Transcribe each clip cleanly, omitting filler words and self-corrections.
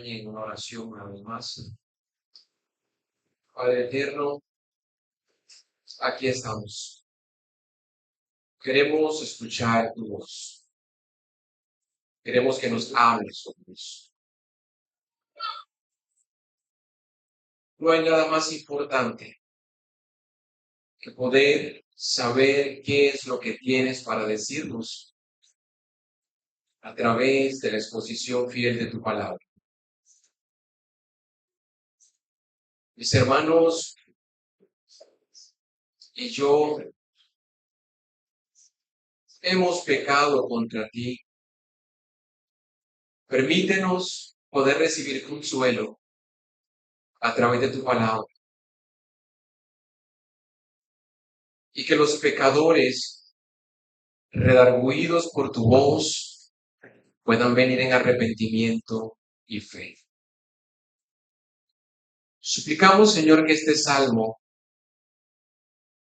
acompañe en una oración una vez más. Padre eterno, aquí estamos. Queremos escuchar tu voz. Queremos que nos hables, oh Dios. No hay nada más importante que poder saber qué es lo que tienes para decirnos a través de la exposición fiel de tu palabra. Mis hermanos y yo hemos pecado contra ti. Permítenos poder recibir consuelo a través de tu palabra. Y que los pecadores, redargüidos por tu voz, puedan venir en arrepentimiento y fe. Suplicamos, Señor, que este salmo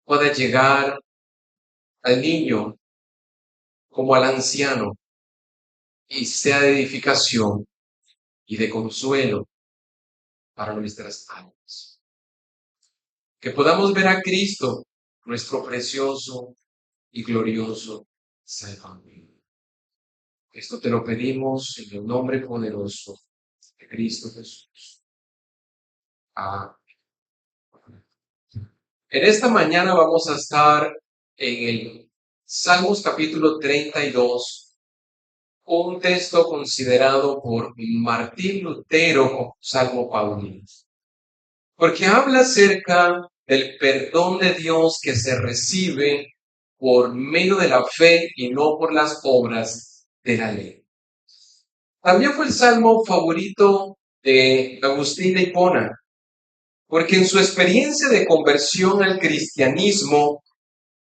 pueda llegar al niño como al anciano y sea de edificación y de consuelo para nuestras almas. Que podamos ver a Cristo, nuestro precioso y glorioso Salvador. Esto te lo pedimos en el nombre poderoso de Cristo Jesús. Amén. En esta mañana vamos a estar en el Salmos capítulo 32, un texto considerado por Martín Lutero como Salmo Paulino, porque habla acerca del perdón de Dios que se recibe por medio de la fe y no por las obras de la ley. También fue el salmo favorito de Agustín de Hipona, porque en su experiencia de conversión al cristianismo,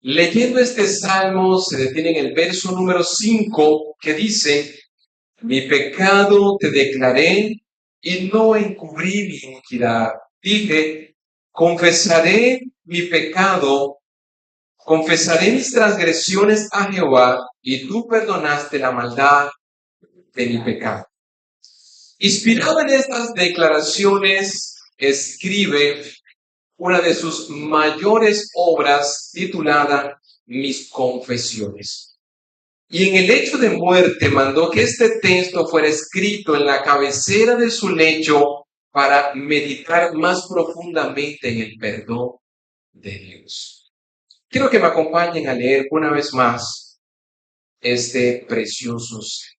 leyendo este salmo, se detiene en el verso número 5, que dice: mi pecado te declaré y no encubrí mi iniquidad. Dije, confesaré mi pecado, confesaré mis transgresiones a Jehová, y tú perdonaste la maldad de mi pecado. Inspirado en estas declaraciones, escribe una de sus mayores obras titulada Mis Confesiones. Y en el lecho de muerte mandó que este texto fuera escrito en la cabecera de su lecho para meditar más profundamente en el perdón de Dios. Quiero que me acompañen a leer una vez más este precioso salmo.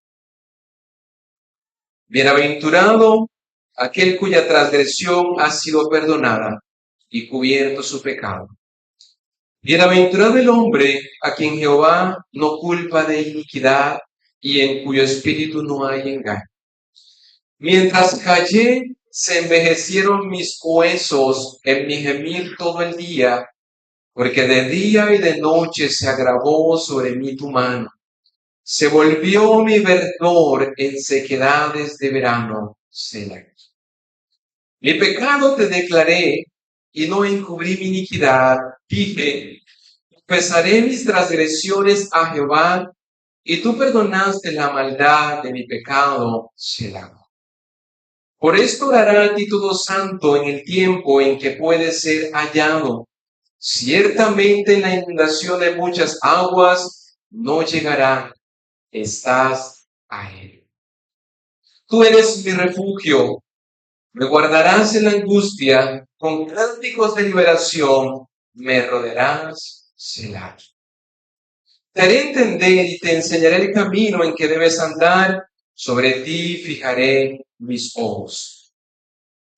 Bienaventurado aquel cuya transgresión ha sido perdonada y cubierto su pecado. Bienaventurado el hombre a quien Jehová no culpa de iniquidad y en cuyo espíritu no hay engaño. Mientras callé, se envejecieron mis huesos en mi gemir todo el día, porque de día y de noche se agravó sobre mí tu mano. Se volvió mi verdor en sequedades de verano. Selah. Mi pecado te declaré y no encubrí mi iniquidad. Dije, confesaré mis transgresiones a Jehová, y tú perdonaste la maldad de mi pecado. Selah. Por esto orará a ti todo santo en el tiempo en que puede ser hallado. Ciertamente en la inundación de muchas aguas no llegará. Estás a él. Tú eres mi refugio. Me guardarás en la angustia. Con cánticos de liberación me rodearás. Selah. Te haré entender y te enseñaré el camino en que debes andar. Sobre ti fijaré mis ojos.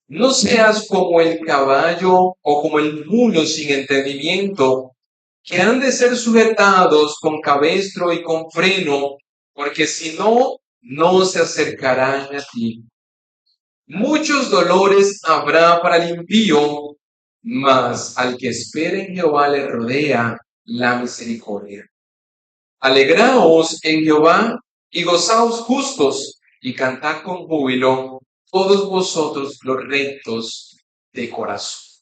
No seas como el caballo o como el mulo sin entendimiento, que han de ser sujetados con cabestro y con freno, porque si no, no se acercarán a ti. Muchos dolores habrá para el impío, mas al que espera en Jehová le rodea la misericordia. Alegraos en Jehová y gozaos justos, y cantad con júbilo todos vosotros los rectos de corazón.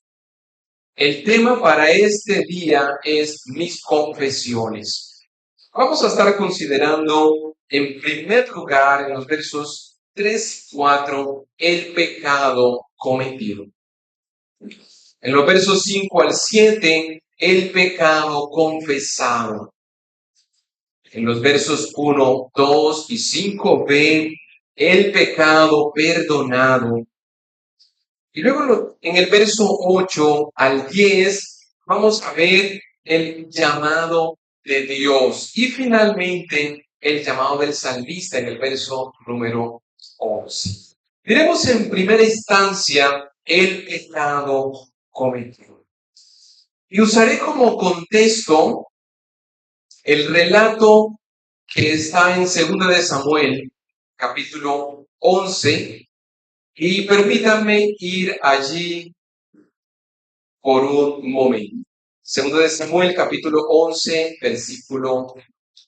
El tema para este día es mis confesiones. Vamos a estar considerando en primer lugar en los versos 3 y 4, el pecado cometido. En los versos 5 al 7, el pecado confesado. En los versos 1, 2 y 5b, el pecado perdonado. Y luego en el verso 8 al 10, vamos a ver el llamado de Dios. Y finalmente, el llamado del salmista en el verso número 11. Diremos en primera instancia el pecado cometido. Y usaré como contexto el relato que está en 2 de Samuel, capítulo 11, y permítanme ir allí por un momento. 2 de Samuel, capítulo 11, versículo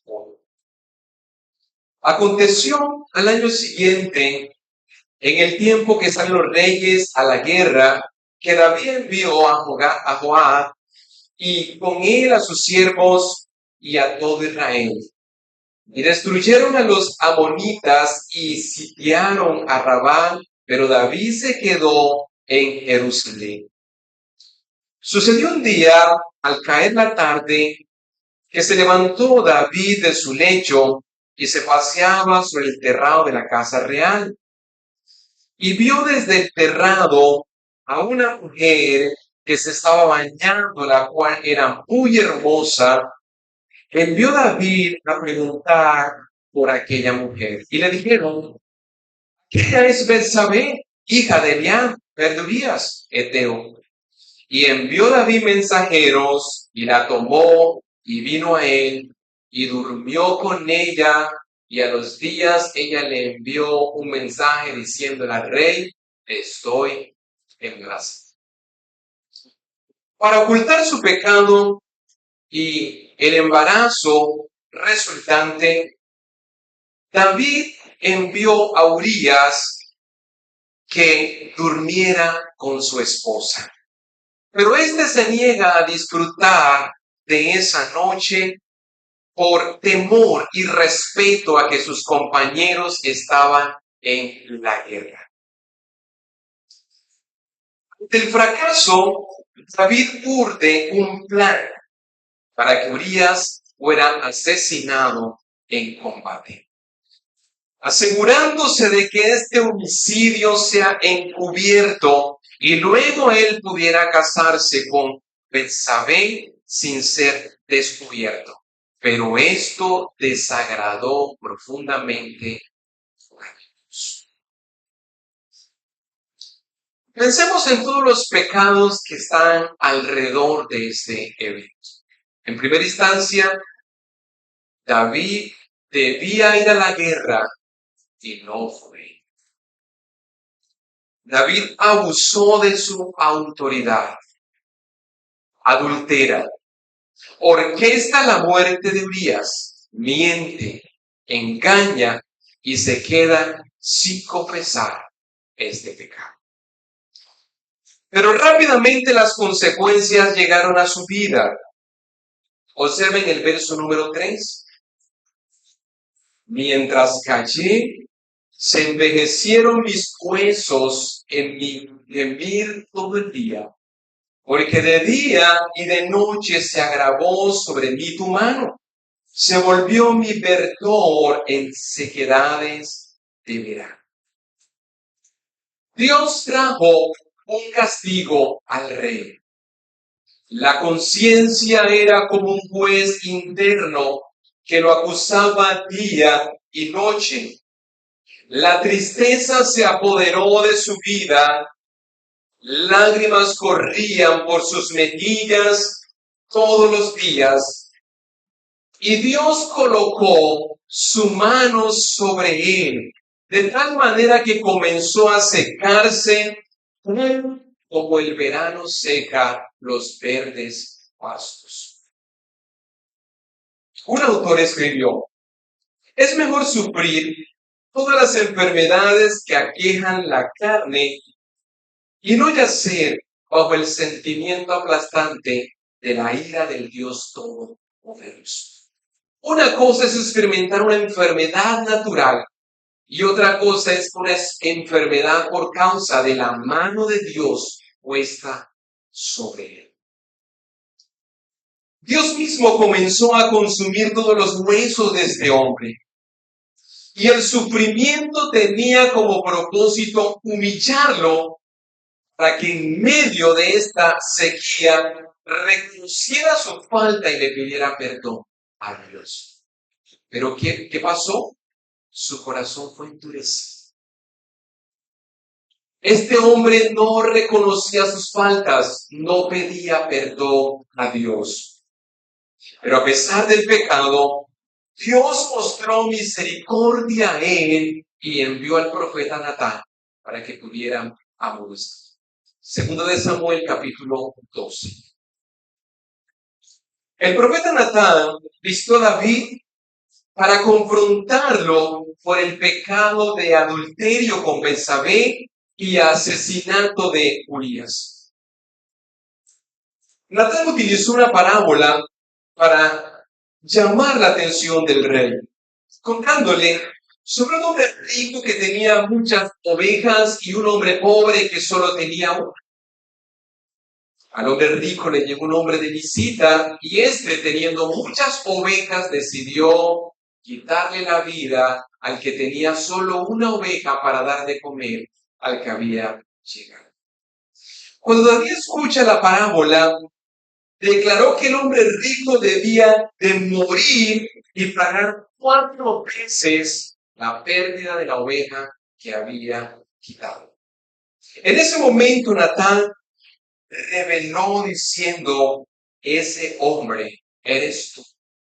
1. Aconteció al año siguiente, en el tiempo que salen los reyes a la guerra, que David envió a Joab y con él a sus siervos y a todo Israel. Y destruyeron a los amonitas y sitiaron a Rabá, pero David se quedó en Jerusalén. Sucedió un día, al caer la tarde, que se levantó David de su lecho y se paseaba sobre el terrado de la casa real. Y vio desde el terrado a una mujer que se estaba bañando, la cual era muy hermosa. Envió David a preguntar por aquella mujer. Y le dijeron, ella es Betsabé, hija de Eliab, de Urías, Eteo. Y envió David mensajeros, y la tomó, y vino a él, y durmió con ella, y a los días ella le envió un mensaje diciéndole al rey, estoy embarazada. Para ocultar su pecado y el embarazo resultante, David envió a Urías que durmiera con su esposa. Pero éste se niega a disfrutar de esa noche por temor y respeto a que sus compañeros estaban en la guerra. Ante el fracaso, David urde un plan para que Urías fuera asesinado en combate, asegurándose de que este homicidio sea encubierto y luego él pudiera casarse con Betsabé sin ser descubierto. Pero esto desagradó profundamente a Dios. Pensemos en todos los pecados que están alrededor de este evento. En primera instancia, David debía ir a la guerra y no fue. David abusó de su autoridad, adultera, orquesta la muerte de Urías, miente, engaña y se queda sin confesar este pecado. Pero rápidamente las consecuencias llegaron a su vida. Observen el verso número 3. Mientras callé, se envejecieron mis huesos en mi gemir todo el día, porque de día y de noche se agravó sobre mí tu mano. Se volvió mi verdor en sequedades de verano. Dios trajo un castigo al rey. La conciencia era como un juez interno que lo acusaba día y noche. La tristeza se apoderó de su vida, lágrimas corrían por sus mejillas todos los días, y Dios colocó su mano sobre él, de tal manera que comenzó a secarse como el verano seca los verdes pastos. Un autor escribió, es mejor sufrir todas las enfermedades que aquejan la carne y no yacer bajo el sentimiento aplastante de la ira del Dios Todopoderoso. Una cosa es experimentar una enfermedad natural y otra cosa es una enfermedad por causa de la mano de Dios puesta sobre él. Dios mismo comenzó a consumir todos los huesos de este hombre. Y el sufrimiento tenía como propósito humillarlo para que en medio de esta sequía reconociera su falta y le pidiera perdón a Dios. Pero ¿qué pasó? Su corazón fue endurecido. Este hombre no reconocía sus faltas, no pedía perdón a Dios. Pero a pesar del pecado, Dios mostró misericordia a él y envió al profeta Natán para que pudieran amonestar. Segundo de Samuel, capítulo 12. El profeta Natán vistió a David para confrontarlo por el pecado de adulterio con Betsabé y asesinato de Urías. Natán utilizó una parábola para llamar la atención del rey, contándole sobre un hombre rico que tenía muchas ovejas y un hombre pobre que solo tenía una. Al hombre rico le llegó un hombre de visita y este, teniendo muchas ovejas, decidió quitarle la vida al que tenía solo una oveja para dar de comer al que había llegado. Cuando David escucha la parábola, declaró que el hombre rico debía de morir y pagar 4 veces la pérdida de la oveja que había quitado. En ese momento Natán reveló diciendo: ese hombre eres tú,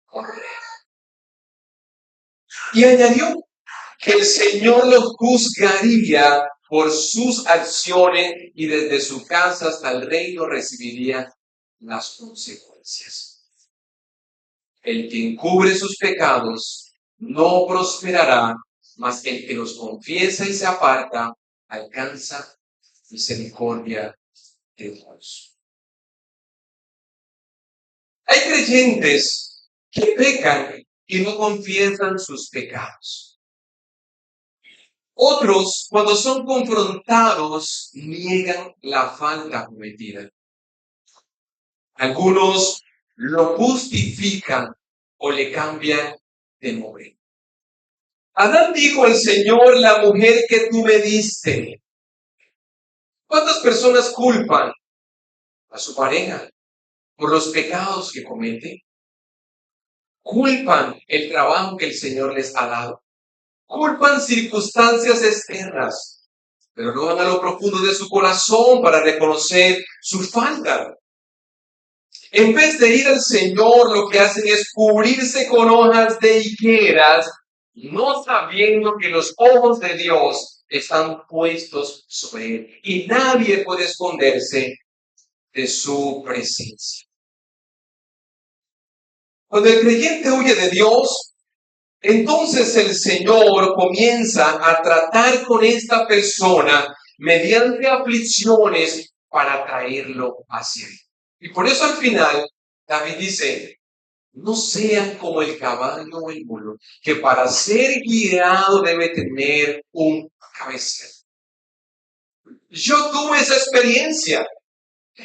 Correa. Y añadió que el Señor lo juzgaría por sus acciones y desde su casa hasta el reino recibiría las consecuencias. El que encubre sus pecados no prosperará, mas el que los confiesa y se aparta alcanza misericordia de Dios. Hay creyentes que pecan y no confiesan sus pecados. Otros, cuando son confrontados, niegan la falta cometida. Algunos lo justifican o le cambian de nombre. Adán dijo al Señor: la mujer que tú me diste. ¿Cuántas personas culpan a su pareja por los pecados que comete? Culpan el trabajo que el Señor les ha dado. Culpan circunstancias externas, pero no van a lo profundo de su corazón para reconocer su falta. En vez de ir al Señor, lo que hacen es cubrirse con hojas de higueras, no sabiendo que los ojos de Dios están puestos sobre él y nadie puede esconderse de su presencia. Cuando el creyente huye de Dios, entonces el Señor comienza a tratar con esta persona mediante aflicciones para traerlo hacia él. Y por eso al final David dice: no sean como el caballo o el mulo, que para ser guiado debe tener un cabecero. Yo tuve esa experiencia.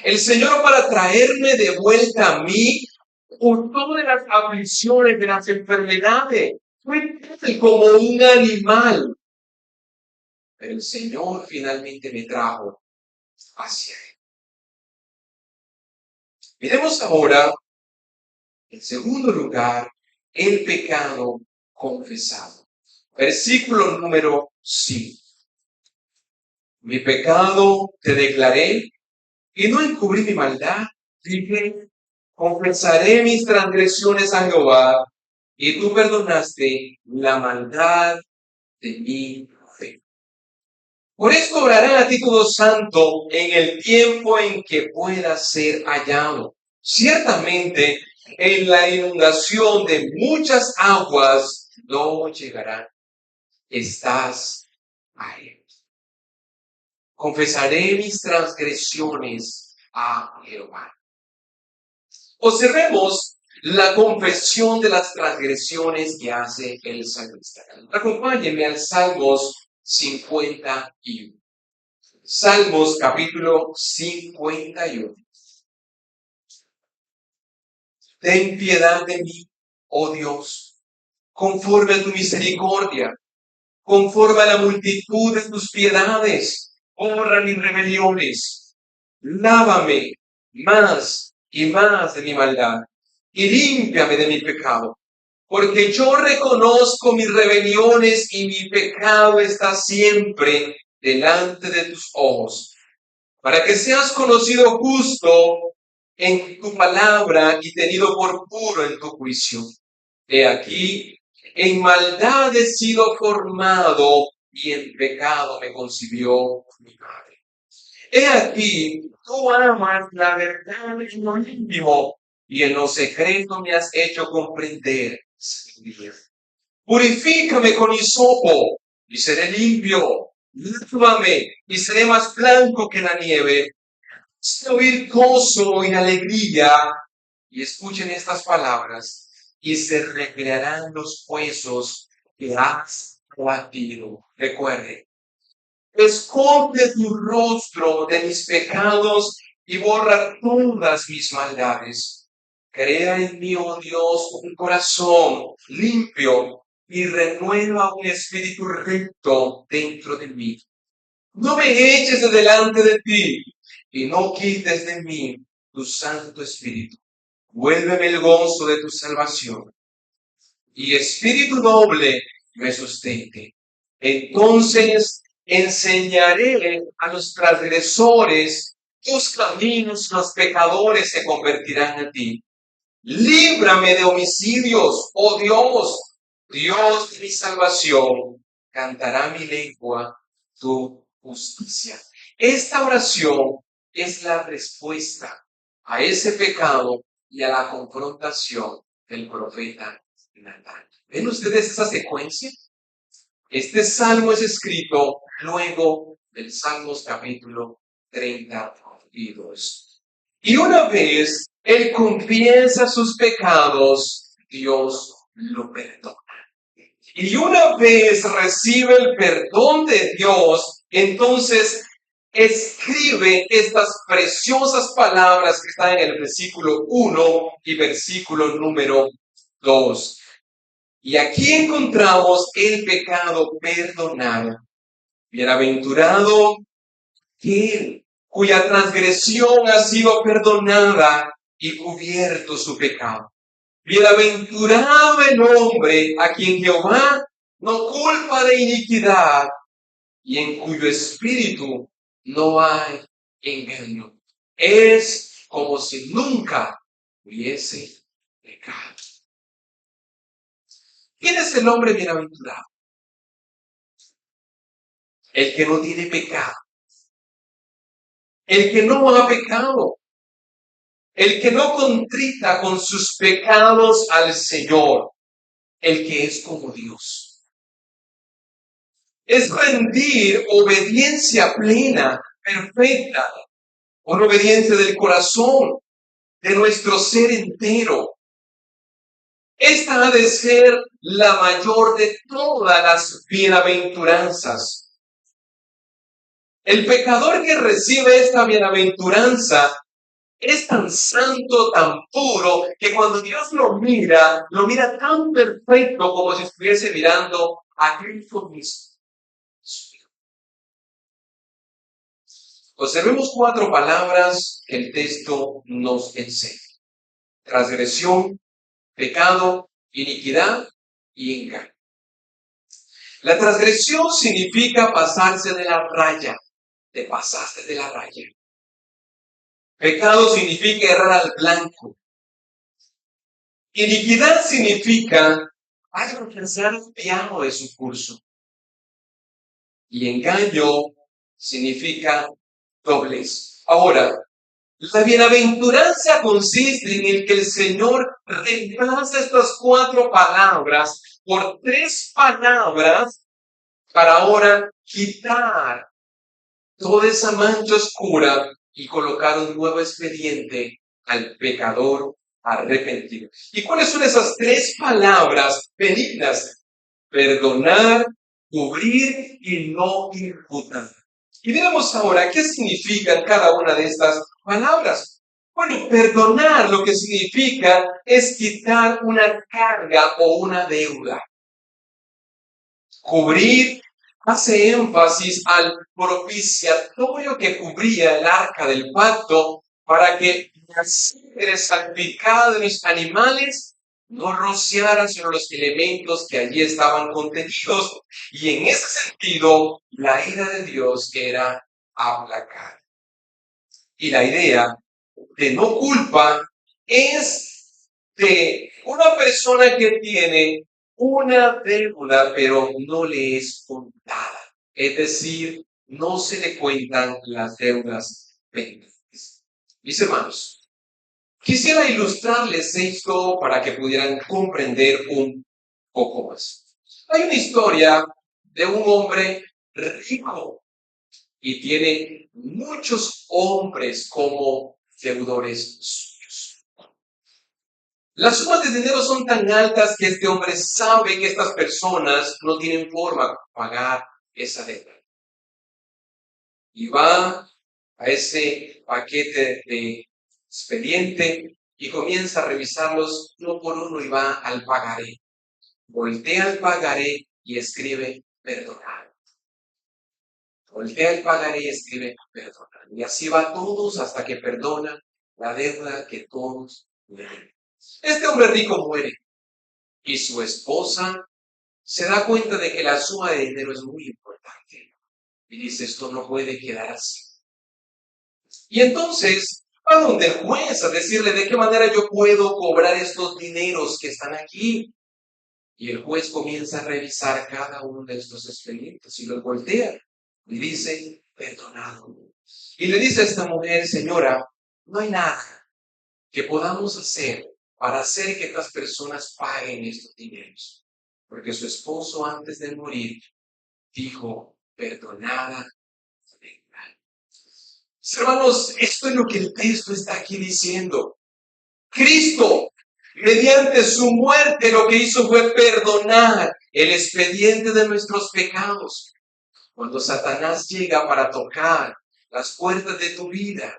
El Señor, para traerme de vuelta a mí, usó de las aflicciones, de las enfermedades. Fue como un animal. Pero el Señor finalmente me trajo hacia él. Miremos ahora, en segundo lugar, el pecado confesado. Versículo número 5. Mi pecado te declaré y no encubrí mi maldad. Dije: confesaré mis transgresiones a Jehová, y tú perdonaste la maldad de mi fe. Por esto oraré a ti todo santo en el tiempo en que pueda ser hallado. Ciertamente, en la inundación de muchas aguas no llegarán. Estás ahí. Confesaré mis transgresiones a Jehová. Observemos la confesión de las transgresiones que hace el salmista. Acompáñenme al Salmos 51. Salmos capítulo 51. Ten piedad de mí, oh Dios, conforme a tu misericordia, conforme a la multitud de tus piedades, borra mis rebeliones. Lávame más y más de mi maldad y límpiame de mi pecado, porque yo reconozco mis rebeliones y mi pecado está siempre delante de tus ojos, para que seas conocido justo en tu palabra y tenido por puro en tu juicio. He aquí, en maldad he sido formado y en pecado me concibió mi madre. He aquí, tú amas la verdad en lo íntimo y en lo secreto me has hecho comprender. Purifícame con hisopo y seré limpio. Lávame y seré más blanco que la nieve. Hazme oír gozo y alegría. Y escuchen estas palabras. Y se recrearán los huesos que has abatido. Recuerde, esconde tu rostro de mis pecados y borra todas mis maldades. Crea en mí, oh Dios, un corazón limpio y renueva un espíritu recto dentro de mí. No me eches de delante de ti y no quites de mí tu Santo Espíritu. Vuélveme el gozo de tu salvación y espíritu noble me sustente. Entonces enseñaré a los transgresores tus caminos, los pecadores se convertirán a ti. Líbrame de homicidios, oh Dios, Dios de mi salvación, cantará mi lengua tu justicia. Esta oración es la respuesta a ese pecado y a la confrontación del profeta Natán. ¿Ven ustedes esa secuencia? Este salmo es escrito luego del Salmos capítulo 32. Y una vez él confiesa sus pecados, Dios lo perdona. Y una vez recibe el perdón de Dios, entonces escribe estas preciosas palabras que están en el versículo 1 y versículo número 2. Y aquí encontramos el pecado perdonado. Bienaventurado aquel cuya transgresión ha sido perdonada y cubierto su pecado. Bienaventurado el hombre a quien Jehová no culpa de iniquidad y en cuyo espíritu no hay engaño. Es como si nunca hubiese pecado. ¿Quién es el hombre bienaventurado? El que no tiene pecado. El que no ha pecado. El que no contrita con sus pecados al Señor. El que es como Dios. Es rendir obediencia plena, perfecta. Una obediencia del corazón, de nuestro ser entero. Esta ha de ser la mayor de todas las bienaventuranzas. El pecador que recibe esta bienaventuranza es tan santo, tan puro, que cuando Dios lo mira tan perfecto como si estuviese mirando a Cristo mismo. Observemos 4 palabras que el texto nos enseña. Transgresión, pecado, iniquidad y engaño. La transgresión significa pasarse de la raya. Te pasaste de la raya. Pecado significa errar al blanco. Iniquidad significa algo que se ha desviado de su curso. Y engaño significa doblez. Ahora, la bienaventuranza consiste en el que el Señor reemplaza estas 4 palabras por 3 palabras para ahora quitar toda esa mancha oscura y colocar un nuevo expediente al pecador arrepentido. ¿Y cuáles son esas tres palabras benignas? Perdonar, cubrir y no imputar. Y veamos ahora qué significan cada una de estas palabras. Bueno, perdonar lo que significa es quitar una carga o una deuda. Cubrir hace énfasis al propiciatorio que cubría el arca del pacto para que la sangre salpicada de los animales no rociara sobre los elementos que allí estaban contenidos. Y en ese sentido, la ira de Dios era aplacar. Y la idea de no culpa es de una persona que tiene una deuda, pero no le es contada. Es decir, no se le cuentan las deudas pendientes. Mis hermanos, quisiera ilustrarles esto para que pudieran comprender un poco más. Hay una historia de un hombre rico y tiene muchos hombres como deudores suyos. Las sumas de dinero son tan altas que este hombre sabe que estas personas no tienen forma de pagar esa deuda. Y va a ese paquete de expediente y comienza a revisarlos uno por uno y va al pagaré. Voltea al pagaré y escribe perdonar. Voltea el pagaré y escribe perdonar. Y así va todos hasta que perdonan la deuda que todos tienen. Este hombre rico muere y su esposa se da cuenta de que la suma de dinero es muy importante. Y dice, esto no puede quedar así. Y entonces va donde el juez a decirle de qué manera yo puedo cobrar estos dineros que están aquí. Y el juez comienza a revisar cada uno de estos expedientes y los voltea. Y dice, perdonado. Y le dice a esta mujer, señora, no hay nada que podamos hacer para hacer que estas personas paguen estos dineros. Porque su esposo antes de morir dijo, perdonada. Hermanos, esto es lo que el texto está aquí diciendo. Cristo, mediante su muerte, lo que hizo fue perdonar el expediente de nuestros pecados. Cuando Satanás llega para tocar las puertas de tu vida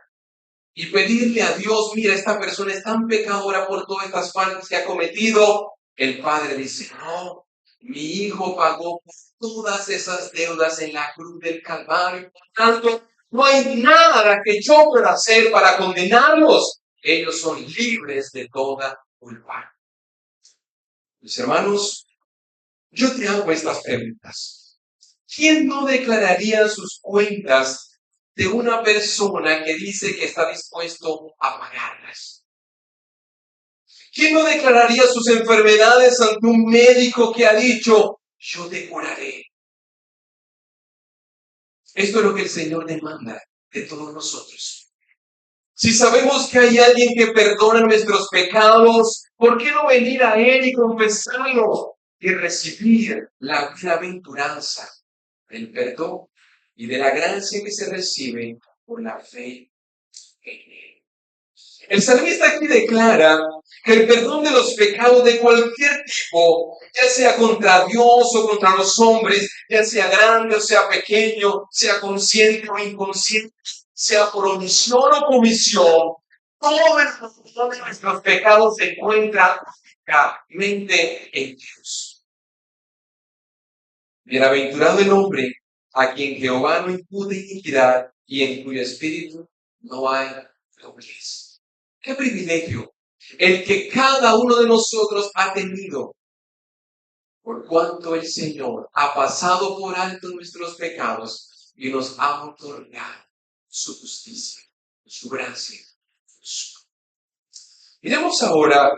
y pedirle a Dios, mira, esta persona es tan pecadora por todas estas faltas que ha cometido, el Padre dice, no, mi hijo pagó todas esas deudas en la cruz del Calvario, por tanto, no hay nada que yo pueda hacer para condenarlos. Ellos son libres de toda culpa. Mis hermanos, yo te hago estas preguntas. ¿Quién no declararía sus cuentas de una persona que dice que está dispuesto a pagarlas? ¿Quién no declararía sus enfermedades ante un médico que ha dicho, yo te curaré? Esto es lo que el Señor demanda de todos nosotros. Si sabemos que hay alguien que perdona nuestros pecados, ¿por qué no venir a Él y confesarlo y recibir la bienaventuranza del perdón y de la gracia que se recibe por la fe en Él? El salmista aquí declara que el perdón de los pecados de cualquier tipo, ya sea contra Dios o contra los hombres, ya sea grande o sea pequeño, sea consciente o inconsciente, sea por omisión o comisión, todo el perdón de nuestros pecados se encuentra únicamente en Dios. Bienaventurado el hombre a quien Jehová no impute iniquidad y en cuyo espíritu no hay doblez. ¡Qué privilegio! El que cada uno de nosotros ha tenido, por cuanto el Señor ha pasado por alto nuestros pecados y nos ha otorgado su justicia, su gracia. Miremos ahora,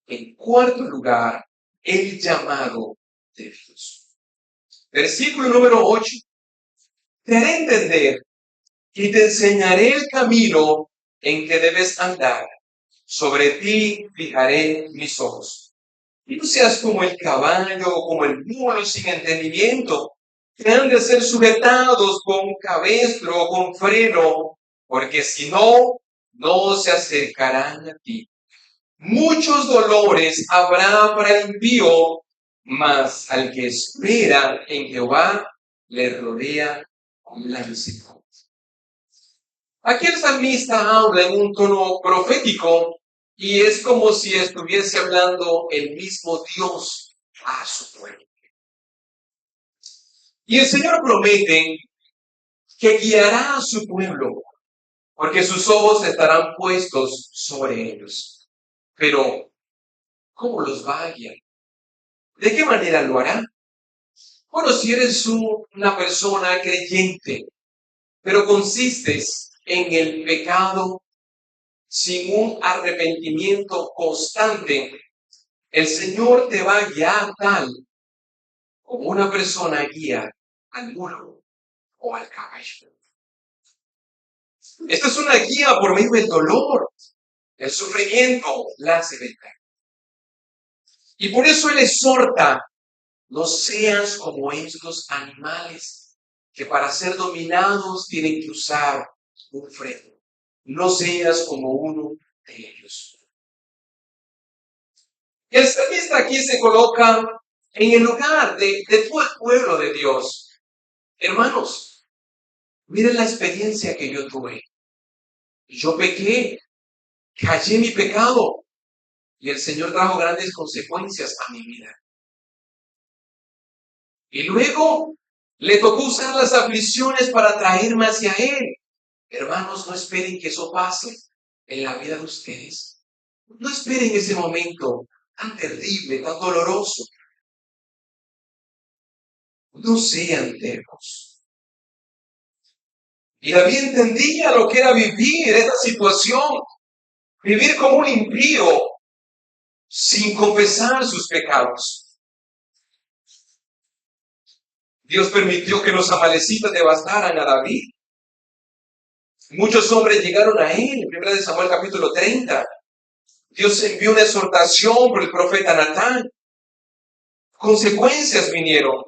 en cuarto lugar, el llamado de Dios. Versículo número 8. Te haré entender y te enseñaré el camino en que debes andar. Sobre ti fijaré mis ojos. Y no seas como el caballo o como el mulo sin entendimiento, que han de ser sujetados con cabestro o con freno, porque si no, no se acercarán a ti. Muchos dolores habrá para el impío, mas al que espera en Jehová le rodea la misericordia. Aquí el salmista habla en un tono profético y es como si estuviese hablando el mismo Dios a su pueblo. Y el Señor promete que guiará a su pueblo, porque sus ojos estarán puestos sobre ellos. Pero, ¿cómo los va a guiar? ¿De qué manera lo hará? Bueno, si eres una persona creyente, pero consistes en el pecado sin un arrepentimiento constante, el Señor te va a guiar tal como una persona guía al burro o al caballo. Esta es una guía por medio del dolor, el sufrimiento, la severidad. Y por eso Él exhorta, no seas como estos animales que para ser dominados tienen que usar un freno. No seas como uno de ellos. El salmista aquí se coloca en el lugar de todo el pueblo de Dios. Hermanos, miren la experiencia que yo tuve. Yo pequé, callé mi pecado y el Señor trajo grandes consecuencias a mi vida. Y luego le tocó usar las aflicciones para traerme hacia Él. Hermanos, no esperen que eso pase en la vida de ustedes. No esperen ese momento tan terrible, tan doloroso. No sean tercos. Y David entendía lo que era vivir esta situación, vivir como un impío sin confesar sus pecados. Dios permitió que los amalecitas devastaran a David. Muchos hombres llegaron a él, en 1 Samuel capítulo 30. Dios envió una exhortación por el profeta Natán. Consecuencias vinieron.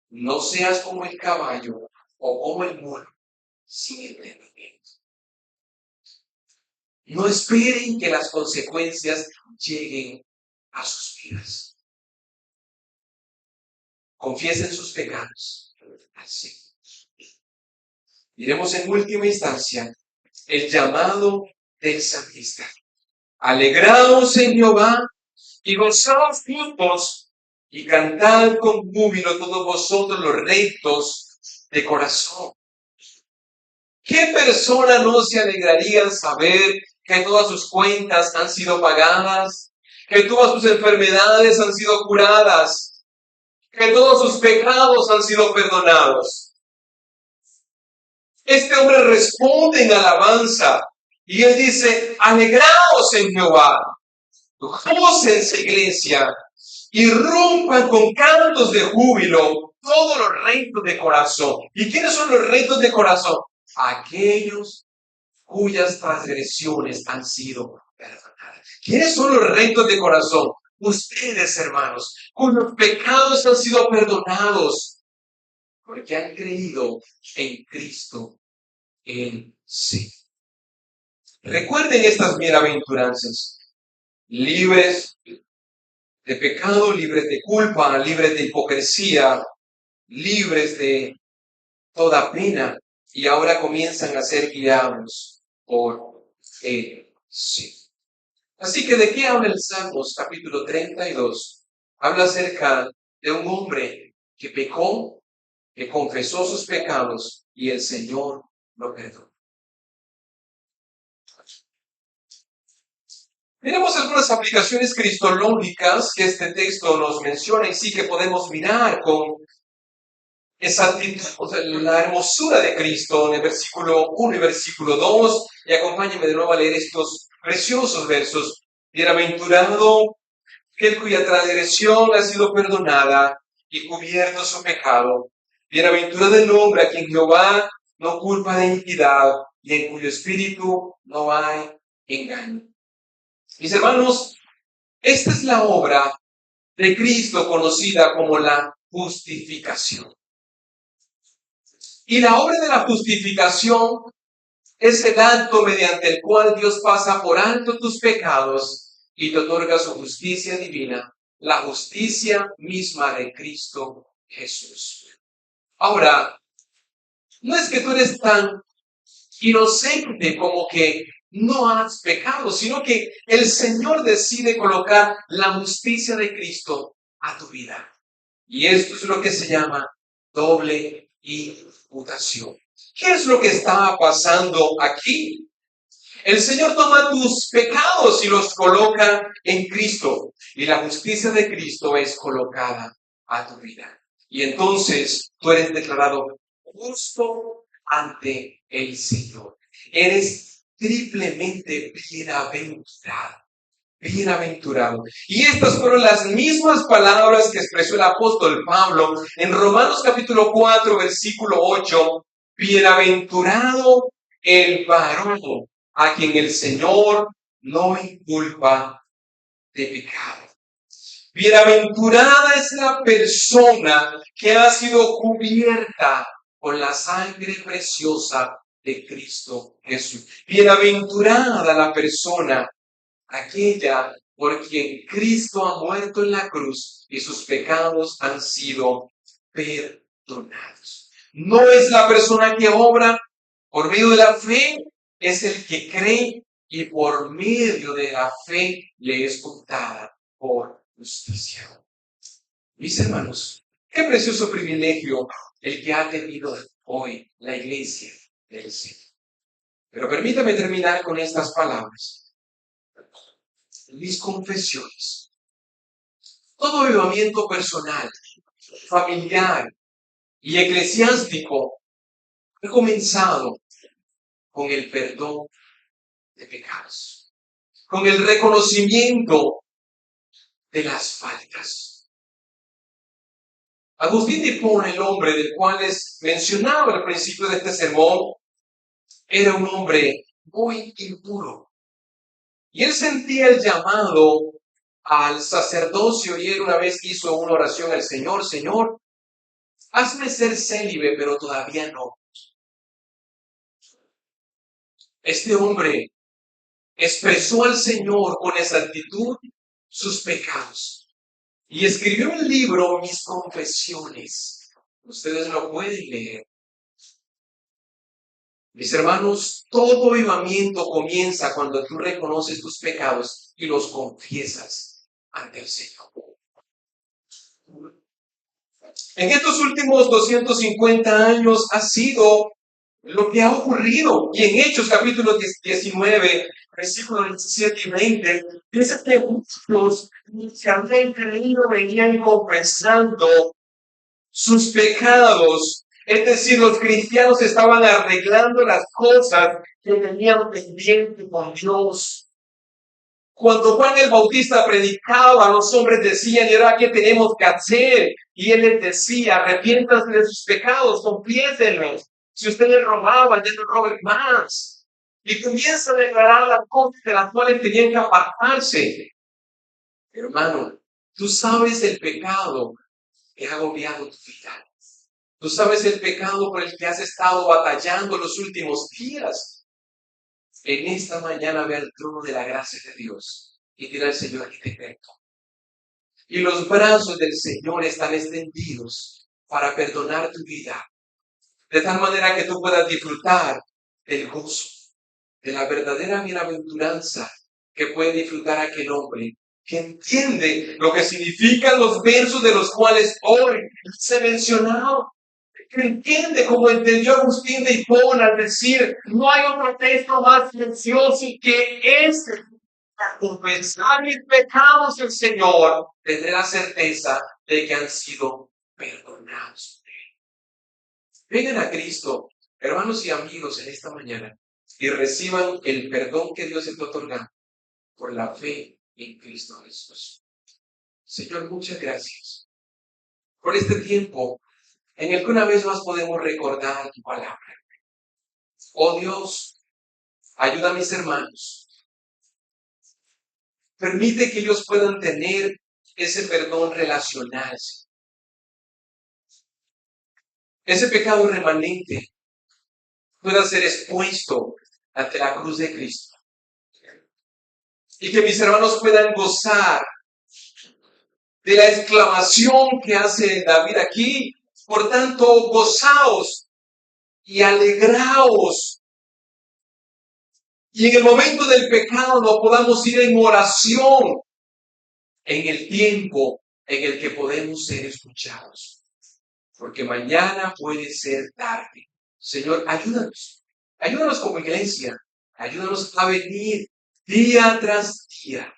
No seas como el caballo o como el mulo sin entendimiento. No esperen que las consecuencias lleguen a sus vidas. Confiesen sus pecados al Señor. Diremos en última instancia el llamado del salmista. Alegraos en Jehová y gozaos juntos y cantad con júbilo todos vosotros los rectos de corazón. ¿Qué persona no se alegraría al saber que todas sus cuentas han sido pagadas, que todas sus enfermedades han sido curadas, que todos sus pecados han sido perdonados? Este hombre responde en alabanza y él dice, alegraos en Jehová, gócense, iglesia, y rompan con cantos de júbilo todos los rectos de corazón. ¿Y quiénes son los rectos de corazón? Aquellos cuyas transgresiones han sido perdonadas. ¿Quiénes son los rectos de corazón? Ustedes, hermanos, cuyos pecados han sido perdonados porque han creído en Cristo en sí. Recuerden estas bienaventuranzas, libres de pecado, libres de culpa, libres de hipocresía, libres de toda pena, y ahora comienzan a ser guiados por el sí. Así que, ¿de qué habla el Salmos capítulo 32? Habla acerca de un hombre que pecó, que confesó sus pecados y el Señor lo perdonó. Tenemos algunas aplicaciones cristológicas que este texto nos menciona y sí que podemos mirar con exactitud, o sea, la hermosura de Cristo en el versículo 1 y versículo 2. Y acompáñenme de nuevo a leer estos preciosos versos. Bienaventurado aquel cuya transgresión ha sido perdonada y cubierto su pecado. Bienaventurado el hombre a quien Jehová no culpa de iniquidad y en cuyo espíritu no hay engaño. Mis hermanos, esta es la obra de Cristo conocida como la justificación. Y la obra de la justificación Es el acto mediante el cual Dios pasa por alto tus pecados y te otorga su justicia divina, la justicia misma de Cristo Jesús. Ahora, no es que tú eres tan inocente como que no has pecado, sino que el Señor decide colocar la justicia de Cristo a tu vida. Y esto es lo que se llama doble imputación. ¿Qué es lo que estaba pasando aquí? El Señor toma tus pecados y los coloca en Cristo. Y la justicia de Cristo es colocada a tu vida. Y entonces tú eres declarado justo ante el Señor. Eres triplemente bienaventurado. Bienaventurado. Y estas fueron las mismas palabras que expresó el apóstol Pablo en Romanos capítulo 4, versículo 8. Bienaventurado el varón a quien el Señor no inculpa de pecado. Bienaventurada es la persona que ha sido cubierta con la sangre preciosa de Cristo Jesús. Bienaventurada la persona, aquella por quien Cristo ha muerto en la cruz y sus pecados han sido perdonados. No es la persona que obra por medio de la fe, es el que cree y por medio de la fe le es contada por justicia. Mis hermanos, qué precioso privilegio el que ha tenido hoy la iglesia del Señor. Pero permítame terminar con estas palabras. Mis confesiones. Todo avivamiento personal, familiar y eclesiástico ha comenzado con el perdón de pecados, con el reconocimiento de las faltas. Agustín de Hipona, el hombre del cual les mencionaba al principio de este sermón, era un hombre muy impuro. Y él sentía el llamado al sacerdocio y él una vez hizo una oración al Señor: Señor, hazme ser célibe, pero todavía no. Este hombre expresó al Señor con exactitud sus pecados y escribió un libro, Mis Confesiones. Ustedes lo pueden leer. Mis hermanos, todo avivamiento comienza cuando tú reconoces tus pecados y los confiesas ante el Señor. En estos últimos 250 años ha sido lo que ha ocurrido. Y en Hechos capítulo 19, versículos 17 y 20, dice que muchos que habían creído venían confesando sus pecados. Es decir, los cristianos estaban arreglando las cosas que tenían pendiente con Dios. Cuando Juan el Bautista predicaba, los hombres decían: ¿y ahora qué tenemos que hacer? Y él les decía: arrepiéntanse de sus pecados, confiésenlos. Si ustedes robaban, ya no roben más. Y comienza a declarar las cosas de las cuales tenían que apartarse. Hermano, tú sabes el pecado que ha agobiado tu vida. Tú sabes el pecado por el que has estado batallando los últimos días. En esta mañana ve al trono de la gracia de Dios y dile al Señor: aquí te tengo. Y los brazos del Señor están extendidos para perdonar tu vida, de tal manera que tú puedas disfrutar del gozo, de la verdadera bienaventuranza que puede disfrutar aquel hombre que entiende lo que significan los versos de los cuales hoy se mencionado. Que entiende como entendió Agustín de Hipona al decir: no hay otro texto más precioso que este. Al confesar mis pecados el Señor, tendré la certeza de que han sido perdonados. Vengan a Cristo, hermanos y amigos, en esta mañana y reciban el perdón que Dios está otorgando por la fe en Cristo Jesús. Señor, muchas gracias por este tiempo en el que una vez más podemos recordar tu palabra. Oh Dios, ayuda a mis hermanos. Permite que ellos puedan tener ese perdón relacional. Ese pecado remanente pueda ser expuesto ante la cruz de Cristo. Y que mis hermanos puedan gozar de la exclamación que hace David aquí. Por tanto, gozaos y alegraos. Y en el momento del pecado no podamos ir en oración en el tiempo en el que podemos ser escuchados. Porque mañana puede ser tarde. Señor, ayúdanos. Ayúdanos como iglesia. Ayúdanos a venir día tras día,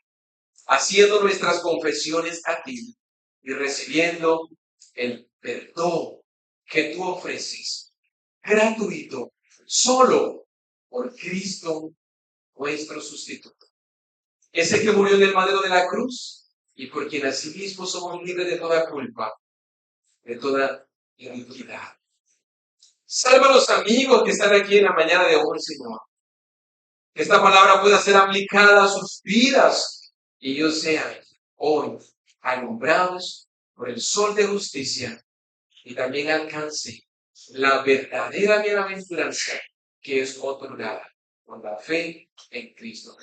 haciendo nuestras confesiones a ti y recibiendo el perdón que tú ofreces, gratuito, solo por Cristo, nuestro sustituto. Ese que murió en el madero de la cruz y por quien asimismo somos libres de toda culpa, de toda iniquidad. Salva a los amigos que están aquí en la mañana de hoy, Señor. Que esta palabra pueda ser aplicada a sus vidas y ellos sean hoy alumbrados por el sol de justicia y también alcancen la verdadera bienaventuranza que es otorgada por la fe en Cristo.